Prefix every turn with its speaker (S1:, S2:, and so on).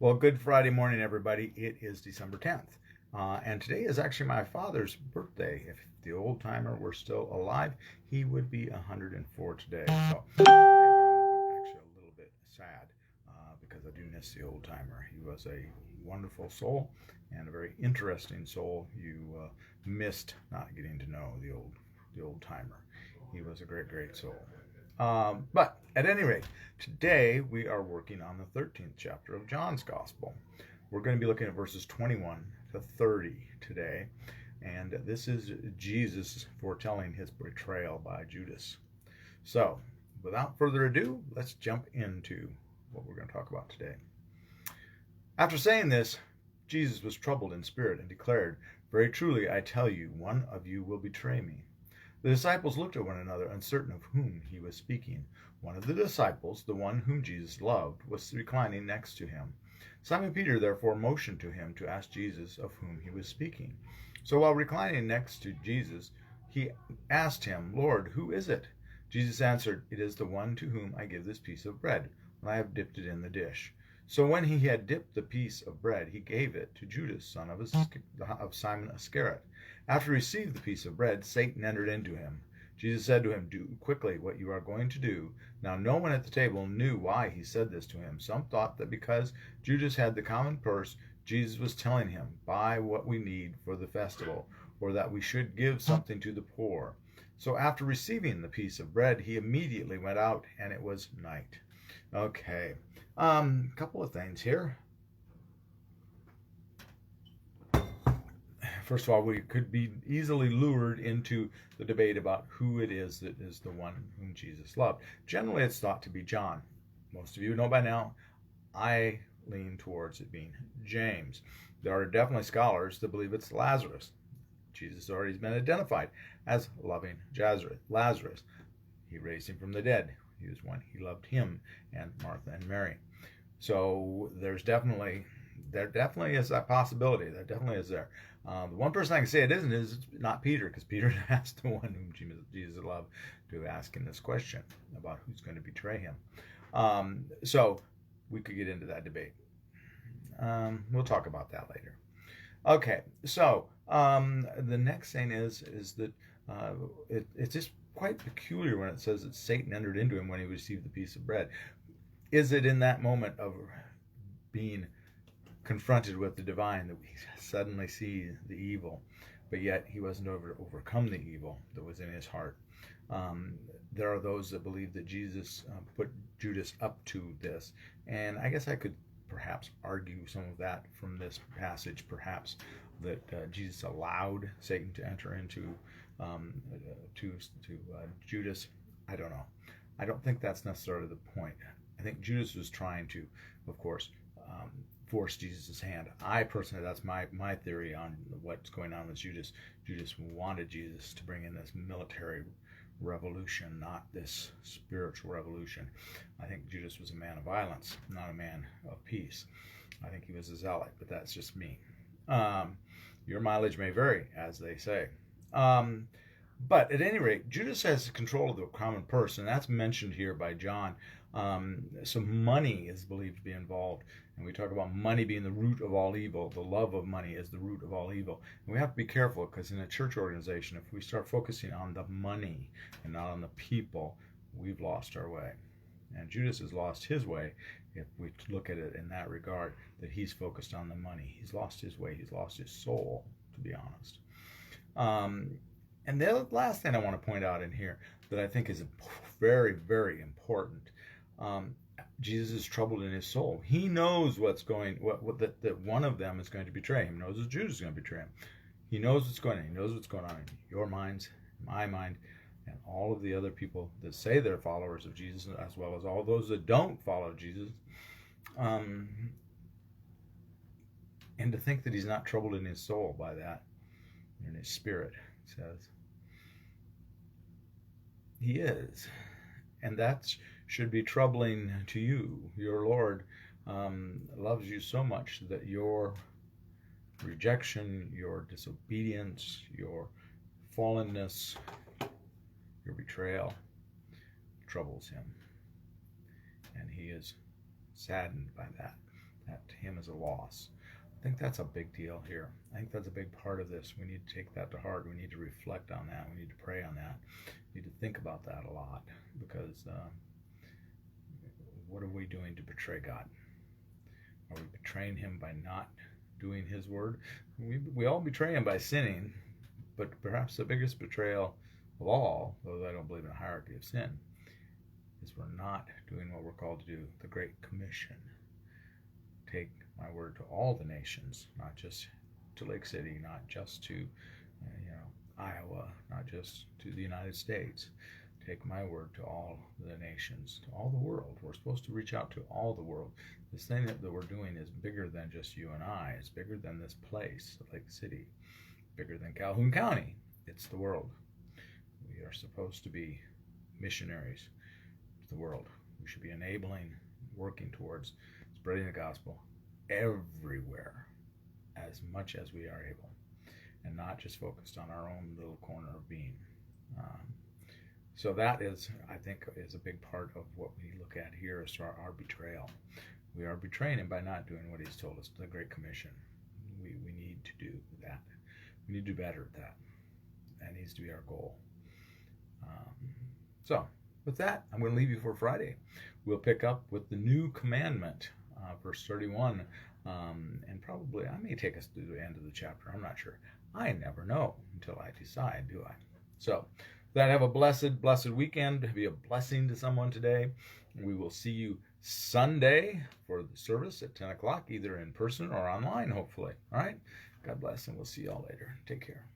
S1: Well, good Friday morning, everybody. It is December 10th. And today is actually my father's birthday. If the old timer were still alive, he would be 104 today. So today I'm actually a little bit sad because I do miss the old timer. He was a wonderful soul and a very interesting soul. You missed not getting to know the old timer. He was a great soul. But at any rate, today we are working on the 13th chapter of John's Gospel. We're going to be looking at verses 21 to 30 today, and this is Jesus foretelling his betrayal by Judas. So, without further ado, let's jump into what we're going to talk about today. After saying this, Jesus was troubled in spirit and declared, "Very truly, I tell you, one of you will betray me." The disciples looked at one another, uncertain of whom he was speaking. One of the disciples, the one whom Jesus loved, was reclining next to him. Simon Peter therefore motioned to him to ask Jesus of whom he was speaking. So while reclining next to Jesus, he asked him, "Lord, who is it?" Jesus answered, "It is the one to whom I give this piece of bread, when I have dipped it in the dish." So when he had dipped the piece of bread, he gave it to Judas, son of Simon Iscariot. After he received the piece of bread, Satan entered into him. Jesus said to him, "Do quickly what you are going to do." Now no one at the table knew why he said this to him. Some thought that because Judas had the common purse, Jesus was telling him, "Buy what we need for the festival," or that we should give something to the poor. So after receiving the piece of bread, he immediately went out, and it was night. Okay, couple of things here. First of all, we could be easily lured into the debate about who it is that is the one whom Jesus loved. Generally, it's thought to be John. Most of you know by now, I lean towards it being James. There are definitely scholars that believe it's Lazarus. Jesus has already been identified as loving Lazarus. He raised him from the dead. He was one. He loved him and Martha and Mary. So there definitely is that possibility. There definitely is there. The one person I can say it isn't is not Peter, because Peter asked the one whom Jesus loved to ask him this question about who's going to betray him. So we could get into that debate. We'll talk about that later. Okay, so the next thing is that it's just quite peculiar when it says that Satan entered into him when he received the piece of bread. Is it in that moment of being confronted with the divine that we suddenly see the evil, but yet he wasn't able to overcome the evil that was in his heart? There are those that believe that Jesus put Judas up to this, and I guess I could perhaps argue some of that from this passage, perhaps that Jesus allowed Satan to enter into Judas. I don't know. I don't think that's necessarily the point. I think Judas was trying to, of course, force Jesus' hand. I personally, that's my theory on what's going on with Judas. Judas wanted Jesus to bring in this military revolution, not this spiritual revolution. I think Judas was a man of violence, not a man of peace. I think he was a zealot, but that's just me. Your mileage may vary, as they say. But at any rate, Judas has control of the common purse, and that's mentioned here by John. So money is believed to be involved, and we talk about money being the root of all evil. The love of money is the root of all evil, and we have to be careful, because in a church organization, if we start focusing on the money and not on the people, we've lost our way. And Judas has lost his way if we look at it in that regard, that he's focused on the money. He's lost his way. He's lost his soul, to be honest. And the last thing I want to point out in here that I think is very, very important, Jesus is troubled in his soul. He knows that one of them is going to betray him. He knows that Judas is going to betray him. He knows what's going on. He knows what's going on in your minds, my mind, and all of the other people that say they're followers of Jesus, as well as all those that don't follow Jesus. And to think that he's not troubled in his soul by that, in his spirit, says he is. And that should be troubling to you. Your Lord loves you so much that your rejection, your disobedience, your fallenness, your betrayal troubles him. And he is saddened by that. that to him is a loss. I think that's a big deal here. I think that's a big part of this. We need to take that to heart. We need to reflect on that. We need to pray on that. We need to think about that a lot, because what are we doing to betray God? Are we betraying him by not doing his word? We all betray him by sinning, but perhaps the biggest betrayal of all, though I don't believe in a hierarchy of sin, is we're not doing what we're called to do, the Great Commission. Take my word to all the nations, not just to Lake City, not just to Iowa, not just to the United States. Take my word to all the nations, to all the world. We're supposed to reach out to all the world. This thing that we're doing is bigger than just you and I. It's bigger than this place, Lake City, bigger than Calhoun County. It's the world. We are supposed to be missionaries to the world. We should be enabling, working towards spreading the gospel everywhere as much as we are able, and not just focused on our own little corner of being. So that is, I think, is a big part of what we look at here as our betrayal. We are betraying him by not doing what he's told us, the Great Commission. We need to do that. We need to do better at that. That needs to be our goal. So with that, I'm going to leave you for Friday. We'll pick up with the new commandment, verse 31, and probably I may take us to the end of the chapter. I'm not sure. I never know until I decide, do I? So that, have a blessed weekend. Be a blessing to someone today. We will see you Sunday for the service at 10 o'clock, either in person or online, hopefully. All right? God bless, and we'll see you all later. Take care.